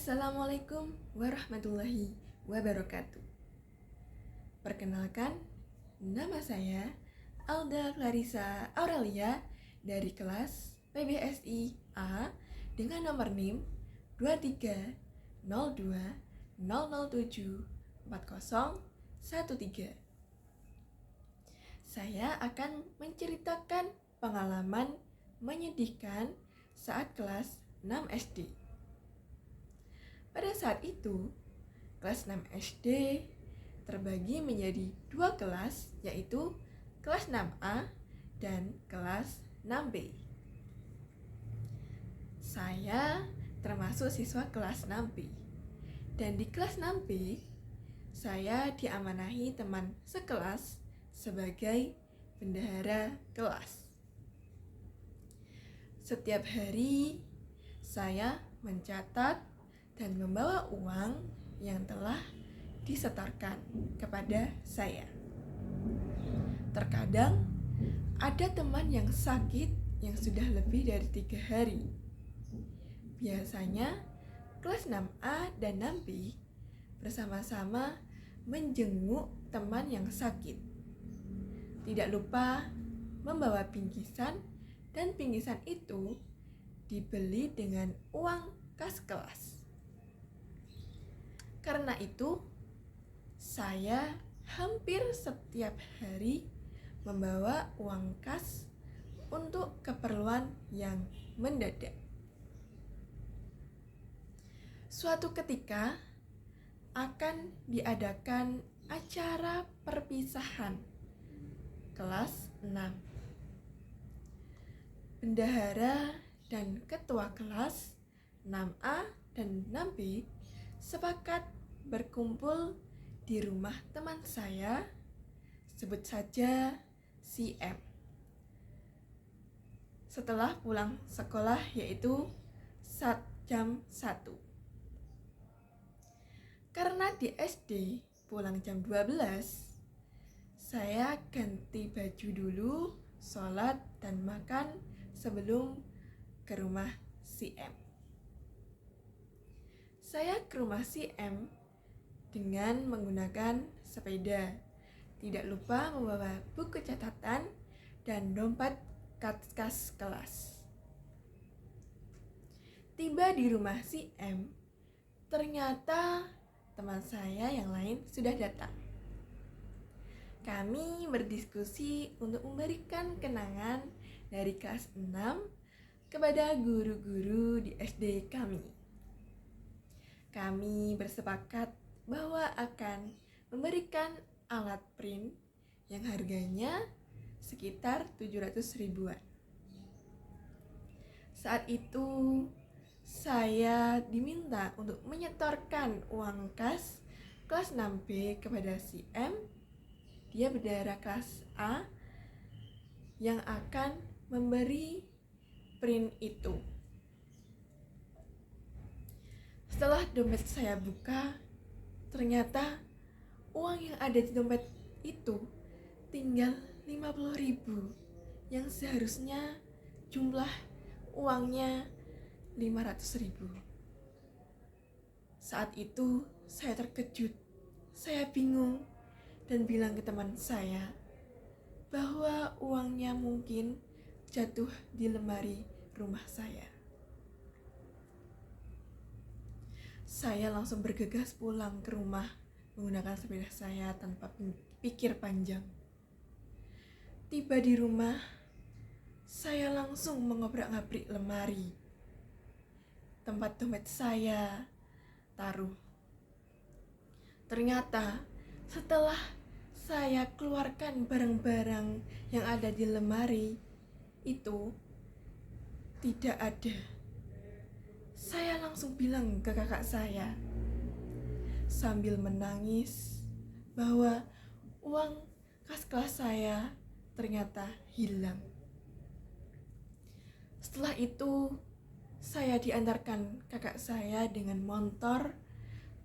Assalamualaikum warahmatullahi wabarakatuh. Perkenalkan, nama saya Alda Clarissa Aurelia dari kelas PBSI A dengan nomor NIM 2300074013. Saya akan menceritakan pengalaman menyedihkan saat kelas 6 SD. Pada saat itu, kelas 6 SD terbagi menjadi dua kelas, yaitu kelas 6A dan kelas 6B. Saya termasuk siswa kelas 6B. Dan di kelas 6B, saya diamanahi teman sekelas sebagai bendahara kelas. Setiap hari, saya mencatat dan membawa uang yang telah disetorkan kepada saya. Terkadang ada teman yang sakit yang sudah lebih dari 3 hari. Biasanya kelas 6A dan 6B bersama-sama menjenguk teman yang sakit. Tidak lupa membawa bingkisan, dan bingkisan itu dibeli dengan uang kas kelas. Karena itu, saya hampir setiap hari membawa uang kas untuk keperluan yang mendadak. Suatu ketika akan diadakan acara perpisahan kelas 6. Bendahara dan ketua kelas 6A dan 6B sepakat berkumpul di rumah teman saya, sebut saja si M. Setelah pulang sekolah, yaitu jam 1. Karena di SD pulang jam 12, saya ganti baju dulu, sholat dan makan sebelum ke rumah si M. Saya ke rumah si M dengan menggunakan sepeda. Tidak lupa membawa buku catatan dan dompet kas kelas. Tiba di rumah si M, ternyata teman saya yang lain sudah datang. Kami berdiskusi untuk memberikan kenangan dari kelas 6 kepada guru-guru di SD kami. Kami bersepakat bahwa akan memberikan alat print yang harganya sekitar 700 ribuan. Saat itu, saya diminta untuk menyetorkan uang kas kelas 6B kepada si M. Dia bendahara kelas A yang akan memberi print itu. Setelah dompet saya buka, ternyata uang yang ada di dompet itu tinggal 50 ribu, yang seharusnya jumlah uangnya 500 ribu. Saat itu saya terkejut, saya bingung dan bilang ke teman saya bahwa uangnya mungkin jatuh di lemari rumah saya. Saya langsung bergegas pulang ke rumah menggunakan sepeda saya tanpa pikir panjang. Tiba di rumah, saya langsung mengobrak-ngabrik lemari tempat dompet saya taruh. Ternyata setelah saya keluarkan barang-barang yang ada di lemari itu tidak ada. Saya langsung bilang ke kakak saya sambil menangis bahwa uang kas kelas saya ternyata hilang. Setelah itu, saya diantarkan kakak saya dengan motor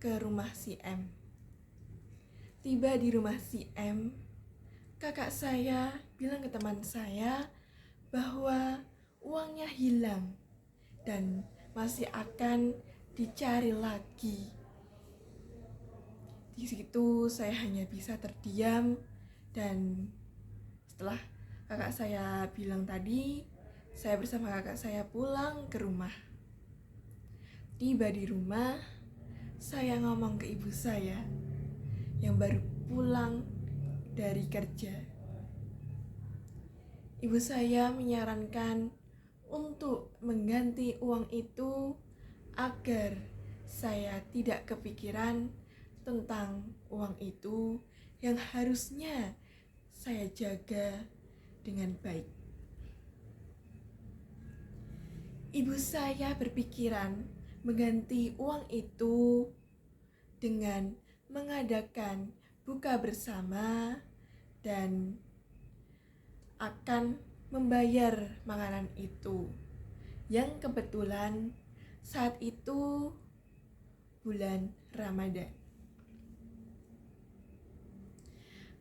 ke rumah si M. Tiba di rumah si M, kakak saya bilang ke teman saya bahwa uangnya hilang dan masih akan dicari lagi. Di situ saya hanya bisa terdiam, dan setelah kakak saya bilang tadi, saya bersama kakak saya pulang ke rumah. Tiba di rumah, saya ngomong ke ibu saya yang baru pulang dari kerja. Ibu saya menyarankan untuk mengganti uang itu agar saya tidak kepikiran tentang uang itu yang harusnya saya jaga dengan baik. Ibu saya berpikiran mengganti uang itu dengan mengadakan buka bersama dan akan membayar makanan itu, yang kebetulan saat itu bulan Ramadan.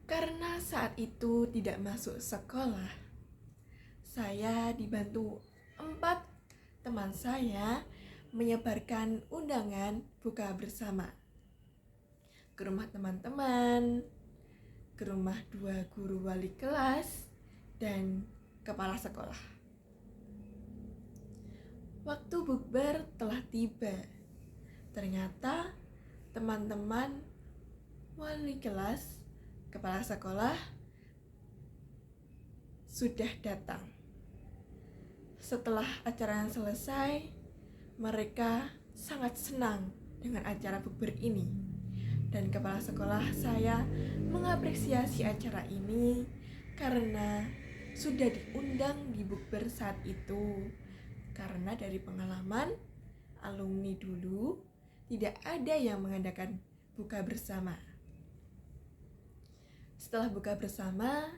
Karena saat itu tidak masuk sekolah, saya dibantu 4 teman saya menyebarkan undangan buka bersama ke rumah teman-teman, ke rumah 2 guru wali kelas, dan kepala sekolah. Waktu bukber telah tiba. Ternyata teman-teman wali kelas, kepala sekolah sudah datang. Setelah acara selesai, mereka sangat senang dengan acara bukber ini. Dan kepala sekolah saya mengapresiasi acara ini karena sudah diundang di bukber saat itu. Karena dari pengalaman alumni dulu, tidak ada yang mengadakan buka bersama. Setelah buka bersama,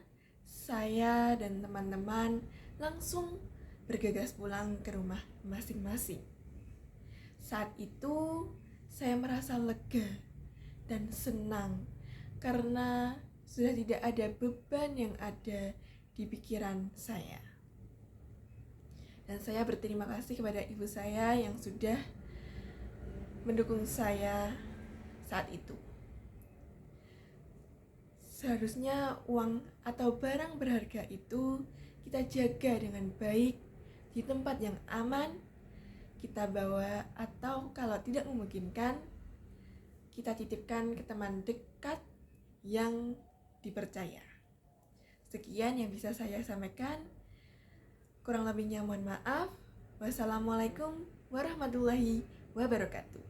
saya dan teman-teman langsung bergegas pulang ke rumah masing-masing. Saat itu saya merasa lega dan senang karena sudah tidak ada beban yang ada di pikiran saya. Dan saya berterima kasih kepada ibu saya yang sudah mendukung saya saat itu. Seharusnya uang atau barang berharga itu kita jaga dengan baik di tempat yang aman, kita bawa, atau kalau tidak memungkinkan, kita titipkan ke teman dekat yang dipercaya. Sekian yang bisa saya sampaikan. Kurang lebihnya mohon maaf. Wassalamualaikum warahmatullahi wabarakatuh.